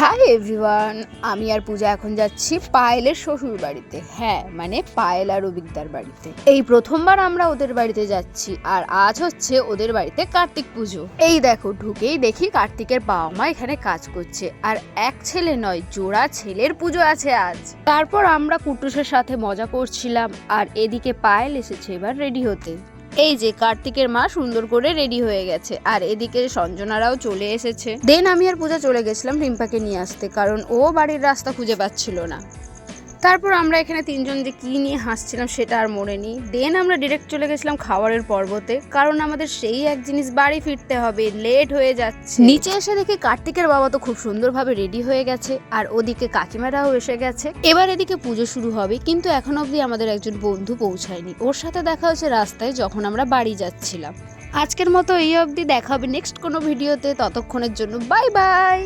Hi everyone, আমি আর পূজা এখন যাচ্ছি পায়েলের শ্বশুর বাড়িতে। হ্যাঁ, মানে পায়েল আর অভিকদার বাড়িতে। এই প্রথমবার আমরা ওদের বাড়িতে যাচ্ছি, আর আজ হচ্ছে ওদের বাড়িতে কার্তিক পুজো। এই দেখো, ঢুকেই দেখি কার্তিকের বাবা মা এখানে কাজ করছে, আর এক ছেলে নয়, জোড়া ছেলের পুজো আছে আজ। তারপর আমরা কুটুসের সাথে মজা করছিলাম, আর এদিকে পায়েল এসেছে এবার রেডি হতে। এই যে কার্তিকের মা সুন্দর করে রেডি হয়ে গেছে, আর এদিকে সঞ্জনারাও চলে এসেছে। দেন আমি আর পূজা চলে গেছিলাম রিম্পাকে নিয়ে আসতে, কারণ ও বাড়ির রাস্তা খুঁজে পাচ্ছিল না। তারপর আমরা এখানে তিনজন যে কি নিয়ে হাসছিলাম সেটা আর মনে নেই। দেন আমরা ডিরেক্ট চলে গেছিলাম খাবারের পর্বতে, কারণ আমাদের সেই এক জিনিস বাড়ি ফিরতে হবে, লেট হয়ে যাচ্ছে। নিচে এসে দেখি কার্তিকের বাবা তো খুব সুন্দরভাবে রেডি হয়ে গেছে, আর ওদিকে কাকিমারাও এসে গেছে। এবার এদিকে পুজো শুরু হবে, কিন্তু এখন অবধি আমাদের একজন বন্ধু পৌঁছায়নি। ওর সাথে দেখা হচ্ছে রাস্তায় যখন আমরা বাড়ি যাচ্ছিলাম। আজকের মতো এই অবধি, দেখা হবে নেক্সট কোনো ভিডিওতে। ততক্ষণের জন্য বাই বাই।